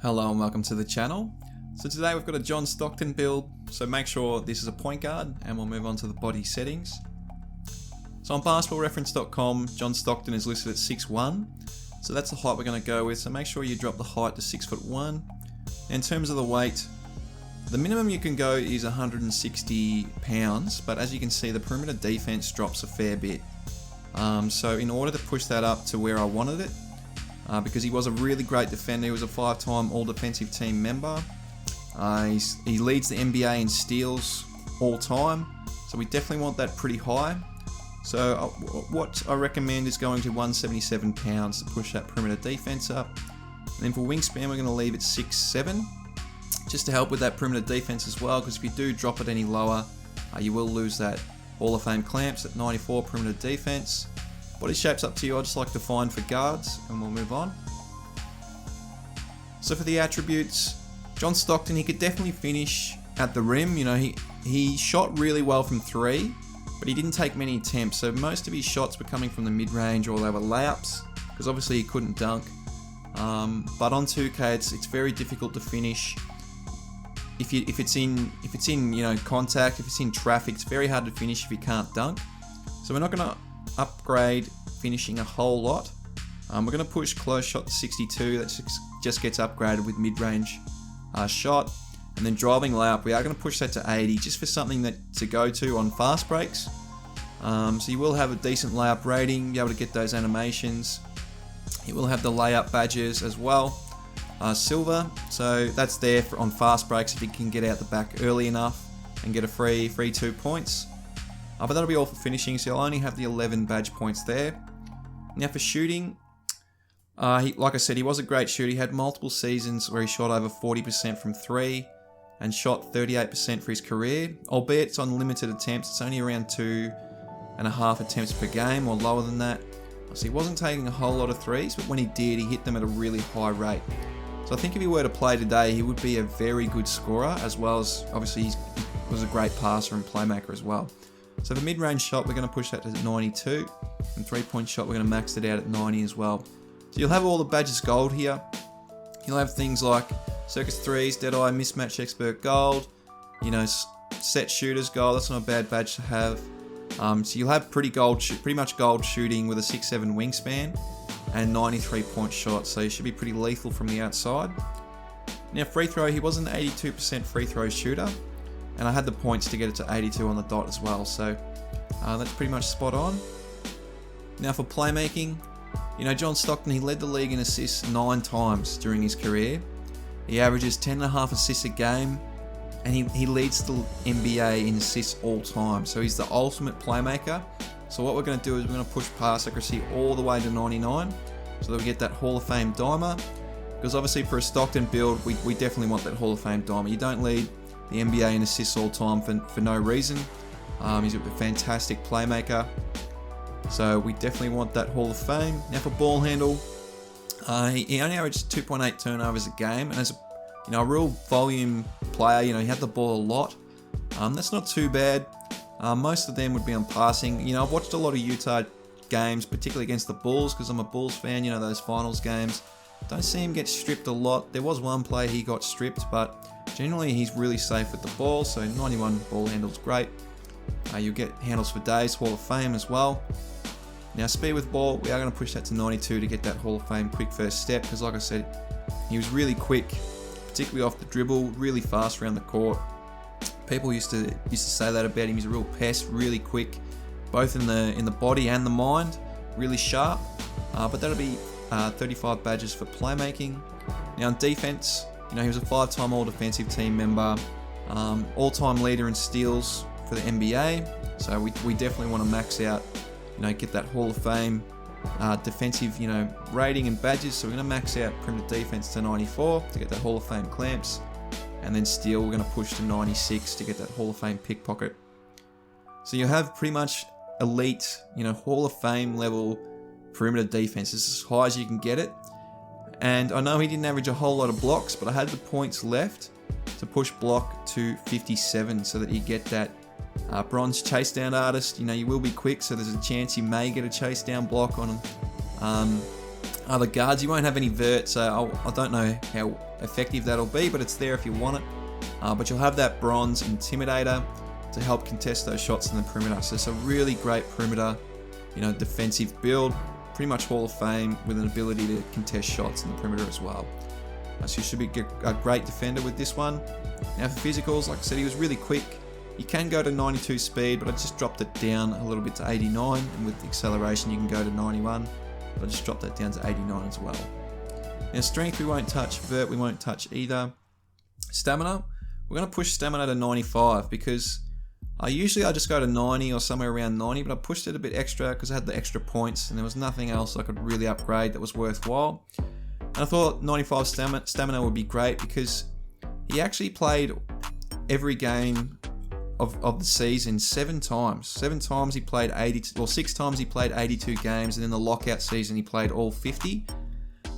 Hello and welcome to the channel. So today we've got a John Stockton build, so make sure this is a point guard and we'll move on to the body settings. So on basketballreference.com, John Stockton is listed at 6'1", so that's the height we're going to go with, so make sure you drop the height to 6'1". In terms of the weight, the minimum you can go is 160 pounds, but as you can see the perimeter defense drops a fair bit. So in order to push that up to where I wanted it, because he was a really great defender, he was a 5-time all-defensive team member. He leads the NBA in steals all time, so we definitely want that pretty high. So what I recommend is going to 177 pounds to push that perimeter defense up. And then for wingspan, we're going to leave it 6'7", just to help with that perimeter defense as well, because if you do drop it any lower, you will lose that Hall of Fame clamps at 94 perimeter defense. Body shape's up to you, I just like to find for guards, and we'll move on. So for the attributes, John Stockton, he could definitely finish at the rim. You know, he shot really well from three, but he didn't take many attempts, so most of his shots were coming from the mid-range or they were layups, because obviously he couldn't dunk. But on 2K, it's very difficult to finish. If it's in contact, if it's in traffic, it's very hard to finish if you can't dunk. So we're not going to upgrade finishing a whole lot. We're going to push close shot to 62. That just gets upgraded with mid-range shot. And then driving layup, we are going to push that to 80 just for something to go to on fast breaks. So you will have a decent layup rating, be able to get those animations. It will have the layup badges as well. Silver, so that's there on fast breaks if you can get out the back early enough and get a free 2 points. But that'll be all for finishing, so you'll only have the 11 badge points there. Now for shooting, like I said, he was a great shooter. He had multiple seasons where he shot over 40% from three and shot 38% for his career, albeit it's on limited attempts. It's only around 2.5 attempts per game or lower than that. So he wasn't taking a whole lot of threes, but when he did, he hit them at a really high rate. So I think if he were to play today, he would be a very good scorer, as well as obviously he was a great passer and playmaker as well. So the mid-range shot, we're going to push that to 92, and 3-point shot, we're going to max it out at 90 as well. So you'll have all the badges gold here. You'll have things like circus threes, deadeye, mismatch expert gold, set shooters gold. That's not a bad badge to have. So you'll have pretty much gold shooting with a 6'7" wingspan and 93-point shot. So you should be pretty lethal from the outside. Now free throw, he was an 82% free throw shooter, and I had the points to get it to 82 on the dot as well. So that's pretty much spot on. Now for playmaking, John Stockton, he led the league in assists 9 times during his career. He averages 10.5 assists a game, and he leads the NBA in assists all time. So he's the ultimate playmaker. So what we're going to do is we're going to push pass accuracy all the way to 99, so that we get that Hall of Fame dimer. Because obviously for a Stockton build, we definitely want that Hall of Fame dimer. You don't lead the NBA in assists all time for no reason. He's a fantastic playmaker. So we definitely want that Hall of Fame. Now for ball handle, he only averaged 2.8 turnovers a game, and as a real volume player, he had the ball a lot. That's not too bad. Most of them would be on passing. I've watched a lot of Utah games, particularly against the Bulls, because I'm a Bulls fan. Those finals games. Don't see him get stripped a lot. There was one play he got stripped, but generally he's really safe with the ball. So 91 ball handles great. You'll get handles for days, Hall of Fame as well. Now speed with ball, we are going to push that to 92 to get that Hall of Fame quick first step, because like I said, he was really quick, particularly off the dribble, really fast around the court. People used to say that about him. He's a real pest, really quick, both in the body and the mind, really sharp. But that'll be 35 badges for playmaking. Now on defense, he was a 5-time all-defensive team member, all-time leader in steals for the NBA. So we definitely want to max out, get that Hall of Fame defensive, rating and badges. So we're going to max out perimeter defense to 94 to get that Hall of Fame clamps. And then steal, we're going to push to 96 to get that Hall of Fame pickpocket. So you have pretty much elite, Hall of Fame level perimeter defense. This is as high as you can get it. And I know he didn't average a whole lot of blocks, but I had the points left to push block to 57 so that you get that bronze chase down artist. You will be quick, so there's a chance you may get a chase down block on The guards, you won't have any vert, so I don't know how effective that'll be, but it's there if you want it. But you'll have that bronze intimidator to help contest those shots in the perimeter. So it's a really great perimeter, defensive build. Pretty much Hall of Fame with an ability to contest shots in the perimeter as well. So you should be a great defender with this one. Now for physicals, like I said, he was really quick. You can go to 92 speed, but I just dropped it down a little bit to 89, and with acceleration you can go to 91, but I just dropped that down to 89 as well. Now strength we won't touch, vert we won't touch either. Stamina, we're going to push stamina to 95 because usually I just go to 90 or somewhere around 90, but I pushed it a bit extra because I had the extra points and there was nothing else I could really upgrade that was worthwhile. And I thought 95 stamina would be great because he actually played every game of the season 7 times. 7 times he played 6 times he played 82 games, and in the lockout season he played all 50.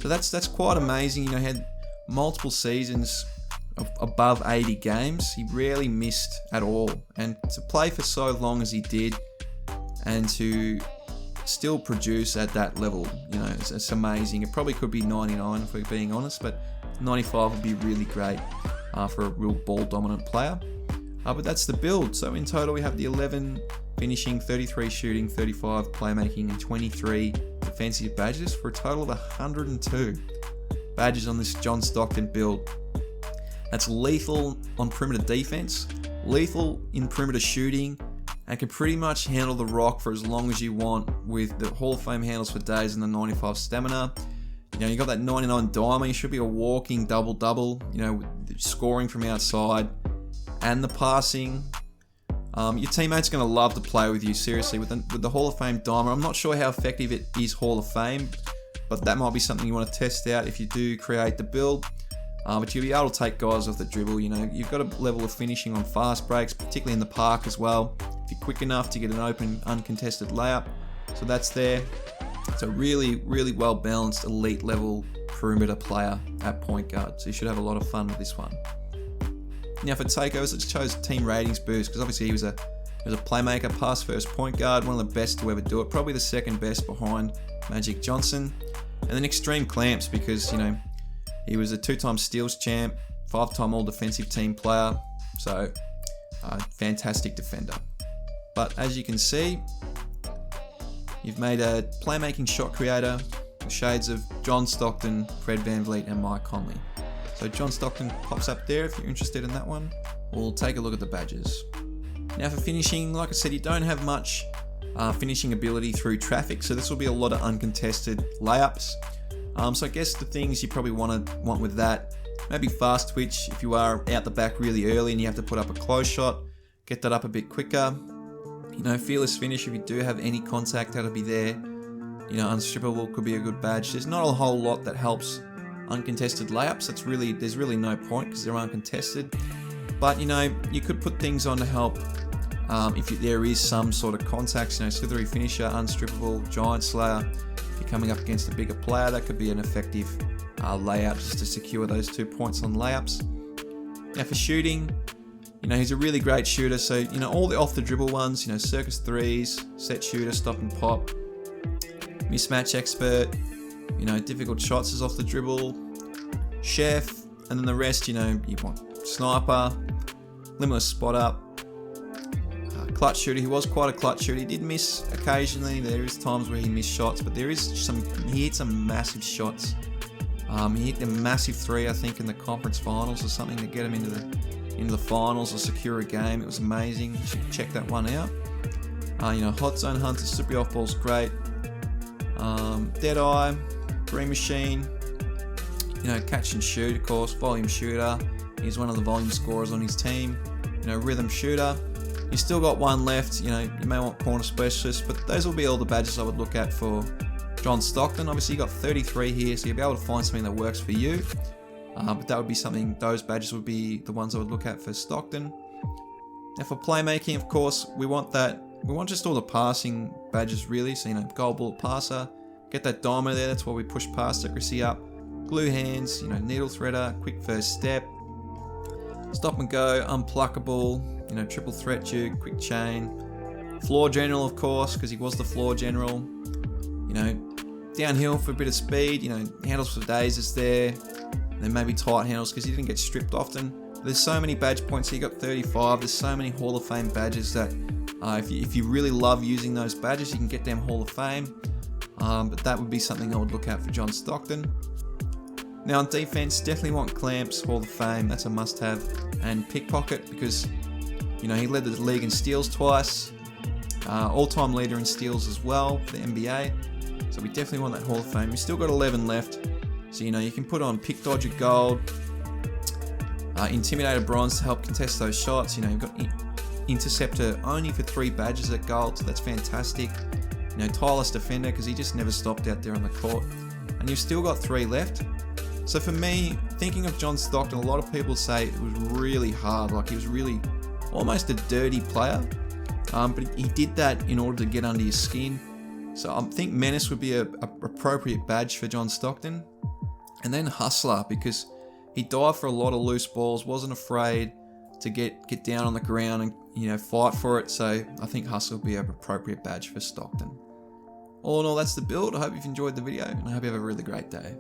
So that's quite amazing. He had multiple seasons of above 80 games. He rarely missed at all, and to play for so long as he did and to still produce at that level, it's amazing. It probably could be 99 if we're being honest, but 95 would be really great for a real ball dominant player. But that's the build. So in total we have the 11 finishing, 33 shooting, 35 playmaking, and 23 defensive badges for a total of 102 badges on this John Stockton build. That's lethal on perimeter defense, lethal in perimeter shooting, and can pretty much handle the rock for as long as you want with the Hall of Fame handles for days and the 95 stamina. You got that 99 diamond. You should be a walking double-double, with scoring from outside and the passing. Your teammates are going to love to play with you, seriously. With the Hall of Fame diamond, I'm not sure how effective it is Hall of Fame, but that might be something you want to test out if you do create the build. But you'll be able to take guys off the dribble. You've got a level of finishing on fast breaks, particularly in the park as well, if you're quick enough to get an open, uncontested layup. So that's there. It's a really, really well-balanced, elite level perimeter player at point guard. So you should have a lot of fun with this one. Now for takeovers, I just chose team ratings boost because obviously he was a playmaker, pass first point guard, one of the best to ever do it, probably the second best behind Magic Johnson. And then extreme clamps because, he was a 2-time steals champ, 5-time all defensive team player, so fantastic defender. But as you can see, you've made a playmaking shot creator with shades of John Stockton, Fred VanVleet, and Mike Conley. So John Stockton pops up there if you're interested in that one. We'll take a look at the badges. Now for finishing, like I said, you don't have much finishing ability through traffic, so this will be a lot of uncontested layups. So I guess the things you probably want with that, maybe fast twitch if you are out the back really early and you have to put up a close shot, get that up a bit quicker. Fearless finish if you do have any contact, that'll be there. Unstrippable could be a good badge. There's not a whole lot that helps uncontested layups. There's really no point because they're uncontested. But you could put things on to help if there is some sort of contacts. Slithery finisher, unstrippable, giant slayer. If you're coming up against a bigger player, that could be an effective layup just to secure those 2 points on layups. Now for shooting, he's a really great shooter. So all the off the dribble ones, circus threes, set shooter, stop and pop, mismatch expert, difficult shots is off the dribble, chef, and then the rest, you want sniper, limitless spot up, clutch shooter. He was quite a clutch shooter. He did miss occasionally. There is times where he missed shots, but he hit some massive shots. He hit a massive 3, I think, in the conference finals or something to get him into the finals or secure a game. It was amazing. You should check that one out. Hot zone hunter, slippery off ball's great. Deadeye, green machine. Catch and shoot, of course. Volume shooter. He's one of the volume scorers on his team. Rhythm shooter. You still got one left. You may want corner specialist, but those will be all the badges I would look at for John Stockton. Obviously, you got 33 here, so you'll be able to find something that works for you. But that would be something. Those badges would be the ones I would look at for Stockton. Now for playmaking, of course, we want that. We want just all the passing badges really. So gold bullet passer, get that diamond there. That's why we push pass accuracy up. Glue hands, needle threader, quick first step, stop and go, unpluckable. Triple threat duke, quick chain, floor general, of course, because he was the floor general. Downhill for a bit of speed, you know, handles for days is there. And then maybe tight handles because he didn't get stripped often. There's so many badge points. He got 35. There's so many Hall of Fame badges that if you really love using those badges, you can get them Hall of Fame. But that would be something I would look at for John Stockton. Now on defense, definitely want clamps, Hall of Fame. That's a must-have. And pickpocket because, you know, he led the league in steals twice. All-time leader in steals as well for the NBA. So we definitely want that Hall of Fame. We still got 11 left. So, you know, you can put on pick dodge at gold. Intimidator bronze to help contest those shots. You know, you've got interceptor only for 3 badges at gold, so that's fantastic. You know, tireless defender because he just never stopped out there on the court. And you've still got 3 left. So for me, thinking of John Stockton, a lot of people say it was really hard. Like he was really almost a dirty player. But he did that in order to get under your skin. So I think Menace would be a appropriate badge for John Stockton. And then Hustler because he dived for a lot of loose balls, wasn't afraid to get down on the ground and, you know, fight for it. So I think Hustle will be an appropriate badge for Stockton. All in all, that's the build. I hope you've enjoyed the video and I hope you have a really great day.